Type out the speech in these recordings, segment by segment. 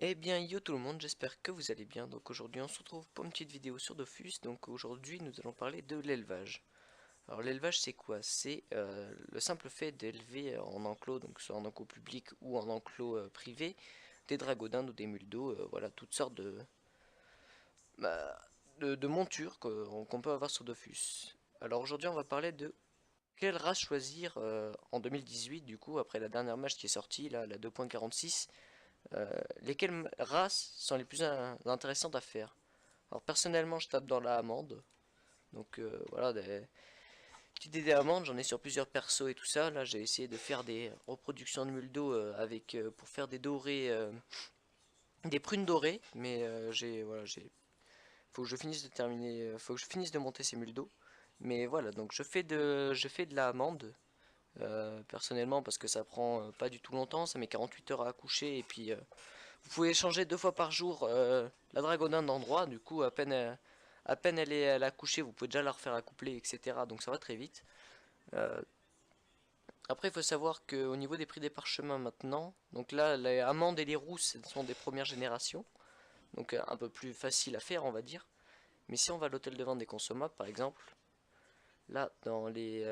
Eh bien yo tout le monde, j'espère que vous allez bien. Donc aujourd'hui on se retrouve pour une petite vidéo sur Dofus. Donc aujourd'hui nous allons parler de l'élevage. Alors l'élevage c'est quoi? C'est le simple fait d'élever en enclos, donc soit en enclos public ou en enclos privé, des dragodindes ou des mules d'eau, voilà toutes sortes bah, de montures qu'on peut avoir sur Dofus. Alors aujourd'hui on va parler de quelle race choisir en 2018 du coup après la dernière match qui est sortie, là, la 2.46. Lesquelles races sont les plus intéressantes à faire? Alors personnellement je tape dans la amande. Donc voilà, des petites idées amandes, j'en ai sur plusieurs persos et tout ça. Là j'ai essayé de faire des reproductions de mules d'eau avec pour faire des dorés, des prunes dorées. Mais faut que je finisse de terminer, faut que je finisse de monter ces mules d'eau. Mais voilà, donc je fais de la amande. Personnellement parce que ça prend pas du tout longtemps, ça met 48 heures à accoucher et puis vous pouvez changer 2 fois par jour la dragoninde d'endroit, du coup à peine elle est à la coucher, vous pouvez déjà la refaire accoupler, etc. Donc ça va très vite. Euh, Après il faut savoir qu'au niveau des prix des parchemins maintenant, donc là les amandes et les rousses sont des premières générations, donc un peu plus facile à faire on va dire. Mais si on va à l'hôtel de vente des consommables par exemple, là dans les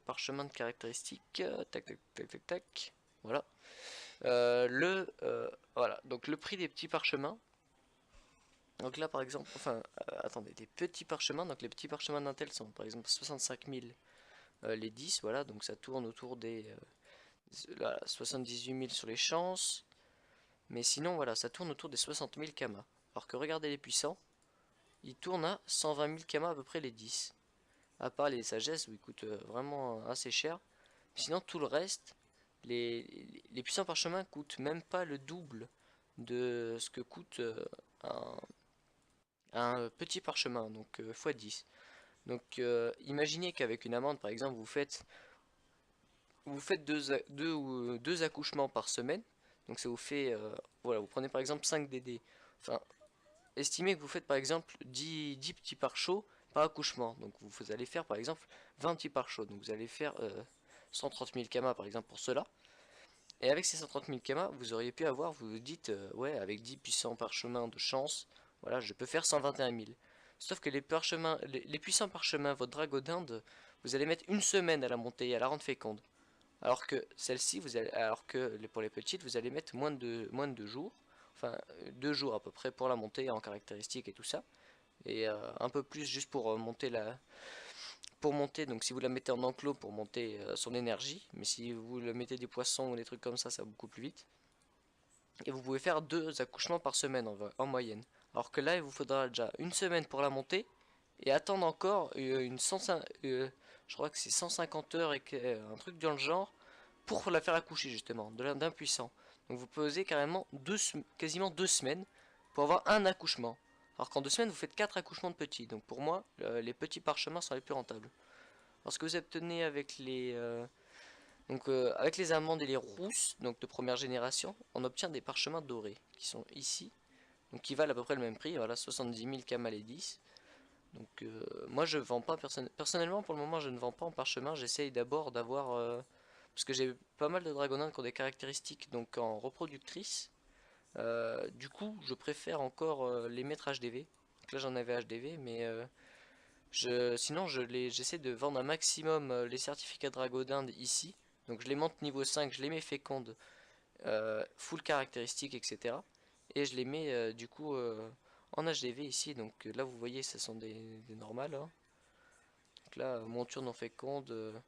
parchemins de caractéristiques, tac tac tac tac tac, voilà. Voilà, donc le prix des petits parchemins. Donc là par exemple, attendez, des petits parchemins, donc les petits parchemins d'Intel sont par exemple 65 000 les 10, voilà, donc ça tourne autour des là, 78 000 sur les chances, mais sinon voilà, ça tourne autour des 60 000 kamas. Alors que regardez les puissants, ils tournent à 120 000 kamas à peu près les 10, à part les sagesses où ils coûtent vraiment assez cher. Sinon tout le reste, les puissants parchemins coûtent même pas le double de ce que coûte un, un petit parchemin, donc x10. Donc imaginez qu'avec une amande par exemple vous faites deux accouchements par semaine. Donc ça vous fait voilà, vous prenez par exemple 5 DD. Enfin, estimez que vous faites par exemple 10 petits pare-chots par accouchement. Donc vous allez faire par exemple 20 petits pare-chots. Donc vous allez faire 130 000 kamas par exemple pour cela. Et avec ces 130 000 kamas, vous auriez pu avoir, vous vous dites, ouais, avec 10 puissants parchemins de chance, voilà, je peux faire 121 000. Sauf que les parchemins, les puissants parchemins, votre dragodinde, vous allez mettre une semaine à la monter et à la rendre féconde. Alors que celle-ci, alors que pour les petites, vous allez mettre moins de 2 jours, enfin 2 jours à peu près pour la monter en caractéristiques et tout ça, et un peu plus juste pour monter, donc si vous la mettez en enclos pour monter son énergie, mais si vous le mettez des poissons ou des trucs comme ça va beaucoup plus vite. Et vous pouvez faire 2 accouchements par semaine en moyenne. Alors que là, il vous faudra déjà une semaine pour la monter et attendre encore je crois que c'est 150 heures et un truc dans le genre pour la faire accoucher justement, d'un puissant. Donc vous posez carrément quasiment 2 semaines pour avoir un accouchement. Alors qu'en 2 semaines, vous faites 4 accouchements de petits. Donc pour moi, les petits parchemins sont les plus rentables. Lorsque vous obtenez avec les amandes et les rousses, donc de première génération, on obtient des parchemins dorés qui sont ici, donc qui valent à peu près le même prix, voilà 70 000 kamal et 10. Donc moi je vends pas personnellement pour le moment je ne vends pas en parchemin, j'essaye d'abord d'avoir parce que j'ai pas mal de dragonins qui ont des caractéristiques donc en reproductrice. Du coup je préfère encore les mettre HDV. Donc là j'en avais HDV mais sinon, j'essaie de vendre un maximum les certificats Dragodinde ici. Donc je les monte niveau 5, je les mets fécondes, full caractéristiques, etc. Et je les mets du coup en HDV ici. Donc là, vous voyez, ce sont des normales, hein. Donc là, monture non féconde,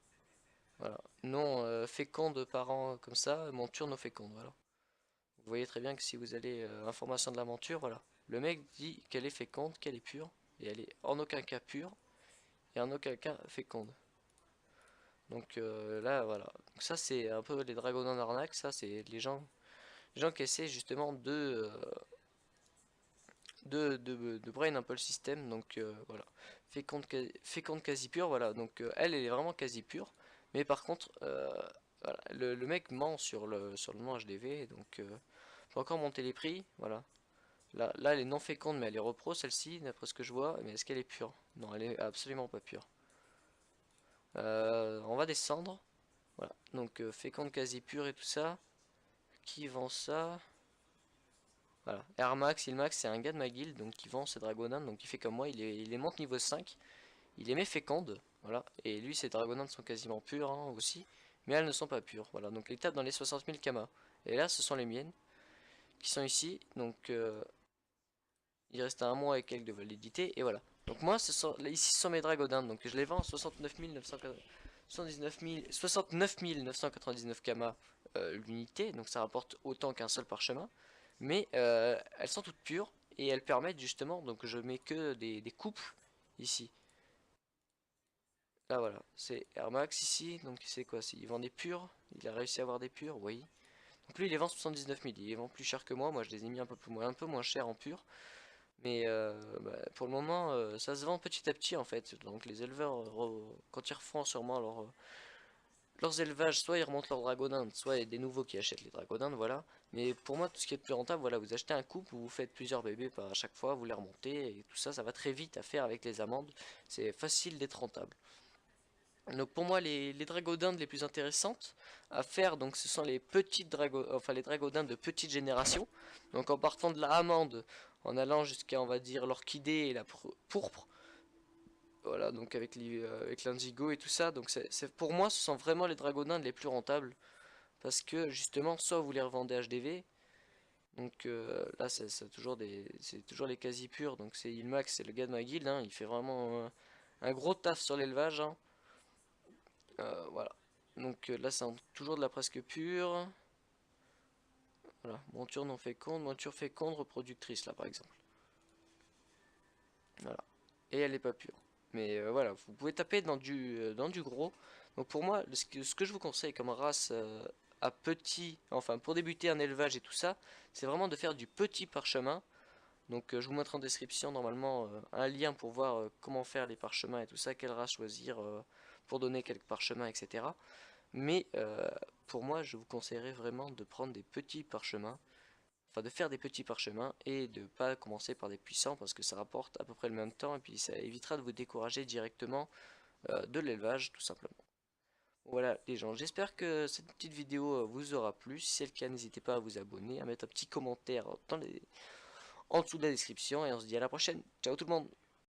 voilà. Non féconde par an comme ça, monture non féconde, voilà. Vous voyez très bien que si vous allez information de la monture, voilà. Le mec dit qu'elle est féconde, qu'elle est pure, et elle est en aucun cas pure, et en aucun cas féconde. Donc là voilà. Donc ça c'est un peu les dragons en arnaque, ça c'est les gens qui essaient justement de brain un peu le système. Donc voilà. Féconde quasi pure, voilà. Donc elle est vraiment quasi pure. Mais par contre voilà, le mec ment sur le nom HDV. Donc faut encore monter les prix. Voilà. Là elle est non féconde mais elle est repro celle-ci d'après ce que je vois. Mais est-ce qu'elle est pure? Non elle est absolument pas pure. On va descendre. Voilà, donc féconde quasi pure et tout ça. Qui vend ça? Voilà. Airmax, Ilmax, c'est un gars de ma guilde, donc qui vend ses dragonins, donc il fait comme moi, il les monte niveau 5. Il les met fécondes, voilà. Et lui, ses dragonins sont quasiment purs hein, aussi, mais elles ne sont pas pures, voilà. Donc il tape dans les 60 000 kamas. Et là, ce sont les miennes, qui sont ici, donc il reste un mois et quelques de validité, et voilà. Donc moi, ici ce sont mes dragonins, donc je les vends à 69 999 kamas l'unité, donc ça rapporte autant qu'un seul parchemin. Mais elles sont toutes pures, et elles permettent justement, donc je mets que des couples ici. Là voilà, c'est Air Max ici, donc c'est quoi? Il vend des purs, il a réussi à avoir des purs, oui. Donc lui il les vend 79 000, il les vend plus cher que moi je les ai mis un peu moins cher en pur. Mais bah, pour le moment ça se vend petit à petit en fait, donc les éleveurs quand ils refont sûrement leurs élevages, soit ils remontent leurs dragonins, soit il y a des nouveaux qui achètent les dragonins, voilà. Mais pour moi tout ce qui est plus rentable, voilà, vous achetez un couple, vous faites plusieurs bébés à chaque fois, vous les remontez, et tout ça, ça va très vite à faire avec les amandes, c'est facile d'être rentable. Donc pour moi les dragodindes les plus intéressantes à faire donc ce sont les petites enfin les dragodindes de petite génération. Donc en partant de la amande, en allant jusqu'à on va dire l'orchidée et la pourpre. Voilà donc avec l'indigo et tout ça. Donc pour moi ce sont vraiment les dragodindes les plus rentables. Parce que justement soit vous les revendez HDV. Donc là c'est toujours les quasi purs. Donc c'est Ilmax, c'est le gars de ma guilde, hein, il fait vraiment un gros taf sur l'élevage. Hein. Voilà. Donc là, c'est toujours de la presque pure. Voilà. Monture non féconde, monture féconde, reproductrice, là, par exemple. Voilà. Et elle n'est pas pure. Mais voilà, vous pouvez taper dans du gros. Donc pour moi, ce que je vous conseille comme race à petit, enfin pour débuter un élevage et tout ça, c'est vraiment de faire du petit parchemin. Donc je vous mettrai en description normalement un lien pour voir comment faire les parchemins et tout ça, quelle race choisir pour donner quelques parchemins, etc. Mais pour moi, je vous conseillerais vraiment de prendre des petits parchemins, enfin de faire des petits parchemins et de pas commencer par des puissants parce que ça rapporte à peu près le même temps et puis ça évitera de vous décourager directement de l'élevage tout simplement. Voilà les gens, j'espère que cette petite vidéo vous aura plu. Si c'est le cas, n'hésitez pas à vous abonner, à mettre un petit commentaire en dessous de la description et on se dit à la prochaine. Ciao tout le monde!